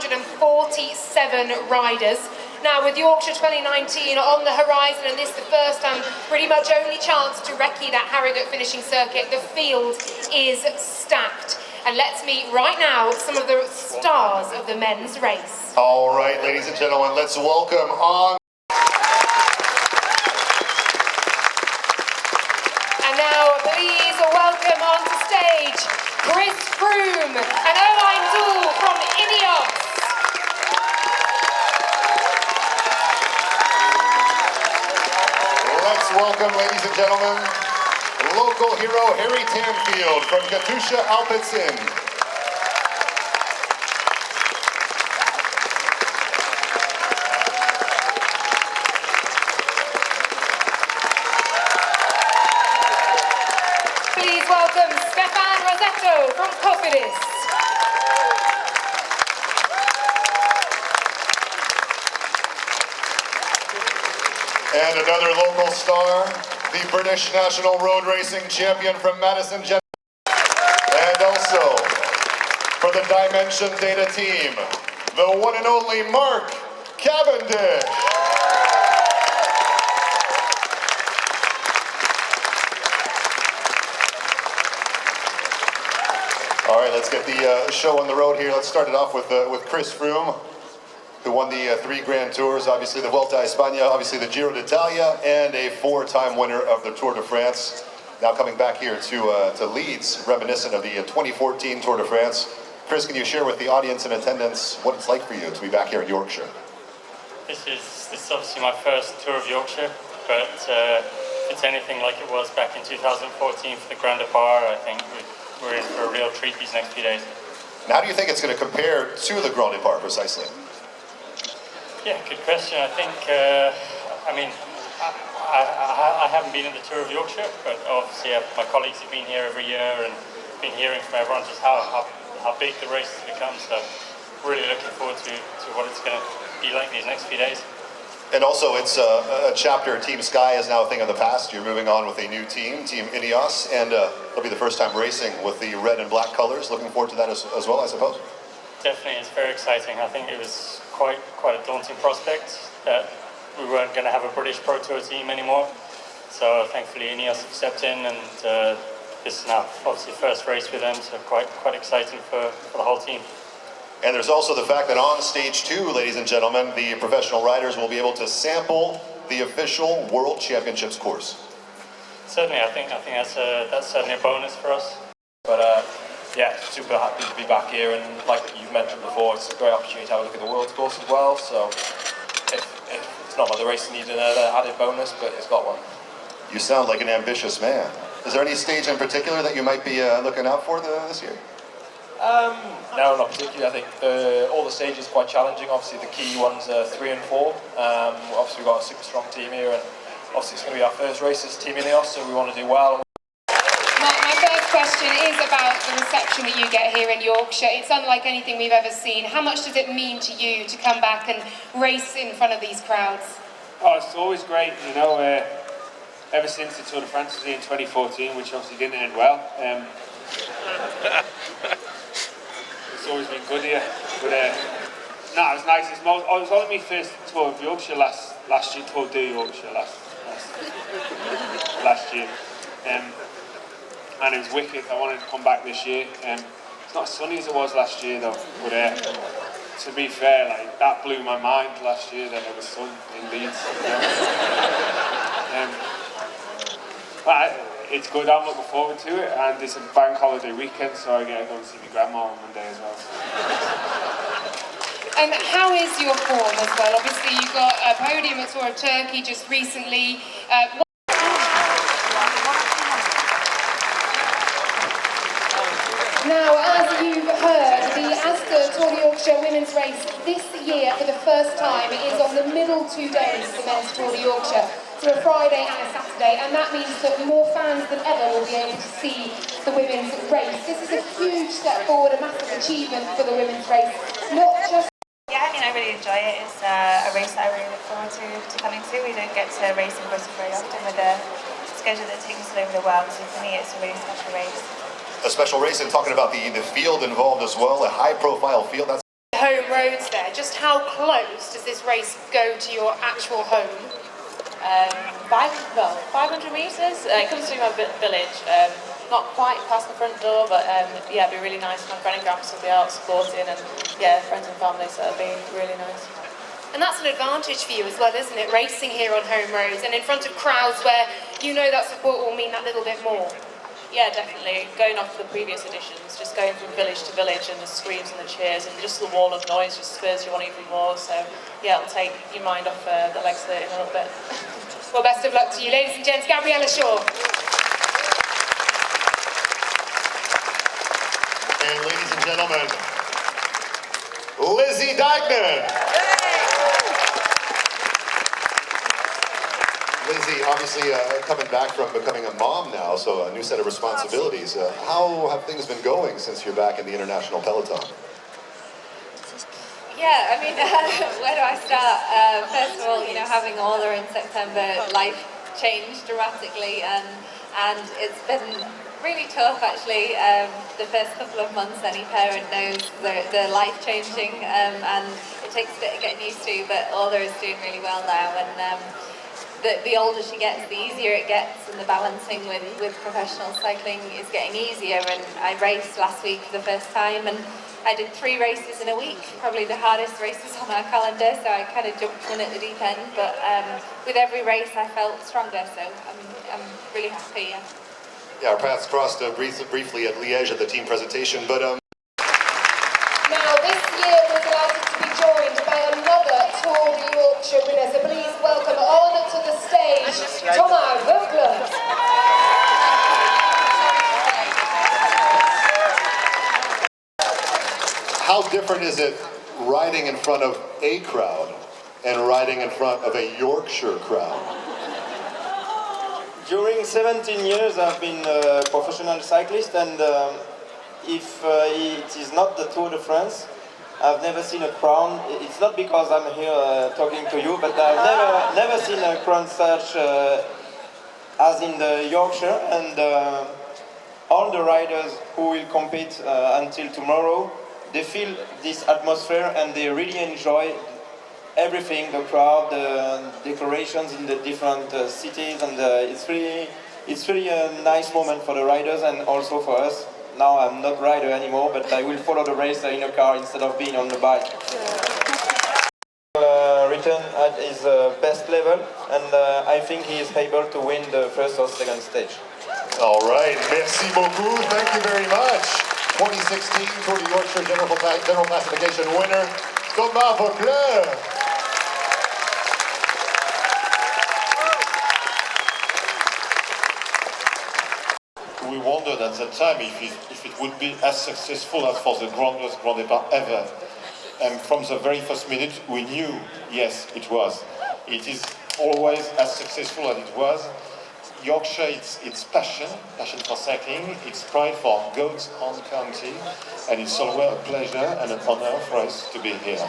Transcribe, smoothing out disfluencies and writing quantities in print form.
147 riders. Now, with Yorkshire 2019 on the horizon, and this the first and pretty much only chance to recce that Harrogate finishing circuit, the field is stacked. And let's meet right now some of the stars of the men's race. All right, ladies and gentlemen, let's welcome on. And now, please welcome onto stage Chris Froome and Owain Doull from Ineos. Let's welcome, ladies and gentlemen, local hero Harry Tanfield from Katusha Alpecin. Please welcome Stefan Rosetto from Cofidis. And another local star, the British National Road Racing Champion from Madison, and also for the Dimension Data team, the one and only Mark Cavendish. All right, let's get the show on the road here. Let's start it off with Chris Froome, who won the 3 Grand Tours, obviously the Vuelta a España, obviously the Giro d'Italia, and a 4-time winner of the Tour de France. Now coming back here to Leeds, reminiscent of the 2014 Tour de France. Chris, can you share with the audience in attendance what it's like for you to be back here in Yorkshire? This is obviously my first tour of Yorkshire, but if it's anything like it was back in 2014 for the Grand Depart, I think we're in for a real treat these next few days. And how do you think it's going to compare to the Grand Depart precisely? Yeah, good question. I think, I mean, I haven't been in the Tour of Yorkshire, but obviously my colleagues have been here every year and been hearing from everyone just how big the race has become. So really looking forward to what it's going to be like these next few days. And also it's a chapter, Team Sky is now a thing of the past. You're moving on with a new team, Team Ineos, and it'll be the first time racing with the red and black colors. Looking forward to that as well, I suppose. Definitely, it's very exciting. I think it was quite a daunting prospect that we weren't going to have a British Pro Tour team anymore. So thankfully Ineos have stepped in, and this is now obviously the first race with them, so quite exciting for the whole team. And there's also the fact that on stage 2, ladies and gentlemen, the professional riders will be able to sample the official World Championships course. Certainly, I think that's certainly a bonus for us. But yeah, super happy to be back here, and like you've mentioned before, it's a great opportunity to have a look at the world course as well. So if it's not like the race needs another added bonus, but it's got one. You sound like an ambitious man. Is there any stage in particular that you might be looking out for this year? No, not particularly. I think all the stages are quite challenging. Obviously the key ones are 3 and 4. Obviously we've got a super strong team here, and obviously it's going to be our first race as Team Ineos, so we want to do well. My first question is about the reception that you get here in Yorkshire. It's unlike anything we've ever seen. How much does it mean to you to come back and race in front of these crowds? Oh, it's always great, you know. Ever since the Tour de France was in 2014, which obviously didn't end well, it's always been good here. But no, it was nice. It was only my first tour of Yorkshire last year, Tour de Yorkshire last year. And it was wicked. I wanted to come back this year. It's not as sunny as it was last year though, but to be fair, like, that blew my mind last year that there was sun in Leeds. You know? But it's good, I'm looking forward to it, and it's a bank holiday weekend, so I get to go and see my grandma on Monday as well. And how is your form as well? Obviously you got a podium at Tour of Turkey just recently. Now, as you've heard, the Asda Tour de Yorkshire women's race this year for the first time is on the middle 2 days of the men's Tour de Yorkshire. So a Friday and a Saturday, and that means that more fans than ever will be able to see the women's race. This is a huge step forward, a massive achievement for the women's race. Not just... Yeah, I mean, I really enjoy it. It's a race that I really look forward to coming to. We don't get to race in Bristol very often with the schedule that takes us all over the world, so for me it's a really special race. A special race, and talking about the field involved as well, a high-profile field. That's home roads there. Just how close does this race go to your actual home? 500 metres. It comes through my village. Not quite past the front door, but yeah, it'd be really nice. My granny and grandpas will be out supporting, and yeah, friends and family, so it'd be really nice. And that's an advantage for you as well, isn't it? Racing here on home roads and in front of crowds where you know that support will mean that little bit more. Yeah, definitely. Going off the previous editions, just going from village to village and the screams and the cheers and just the wall of noise just spurs you on even more. So yeah, it'll take your mind off the legs of it in a little bit. Well, best of luck to you, ladies and gents. Gabriella Shaw. And ladies and gentlemen, Lizzie Dagnan. Lizzie, obviously coming back from becoming a mom now, so a new set of responsibilities. How have things been going since you're back in the international peloton? Yeah, I mean, where do I start? First of all, you know, having Orla in September, life changed dramatically, and it's been really tough actually. The first couple of months, any parent knows they're life changing, and it takes a bit of getting used to. But Orla is doing really well now, and the older she gets, the easier it gets, and the balancing with professional cycling is getting easier. And I raced last week for the first time, and I did 3 races in a week, probably the hardest races on our calendar, so I kind of jumped in at the deep end. But with every race, I felt stronger, so I'm really happy. Yeah, our paths crossed briefly at Liège at the team presentation, but Now, this year we're delighted to be joined by another Tour de Yorkshire winner, so please welcome on to the stage, Thomas Vogler. how different is it riding in front of a crowd and riding in front of a Yorkshire crowd? During 17 years I've been a professional cyclist, and if it is not the Tour de France, I've never seen a crowd. It's not because I'm here talking to you, but I've never seen a crowd such as in the Yorkshire, and all the riders who will compete until tomorrow, they feel this atmosphere and they really enjoy everything, the crowd, the decorations in the different cities, and it's really a nice moment for the riders and also for us. Now I'm not rider anymore, but I will follow the race in a car instead of being on the bike. Return at his best level, and I think he is able to win the first or second stage. All right, merci beaucoup, thank you very much. 2016 Tour de Yorkshire General Classification winner, Thomas Vogler. We wondered at that time if it would be as successful as for the grandest Grand Départ ever. And from the very first minute, we knew, yes, it was. It is always as successful as it was. Yorkshire, it's passion for cycling, it's pride for Goat's Own County, and it's always a pleasure and an honor for us to be here.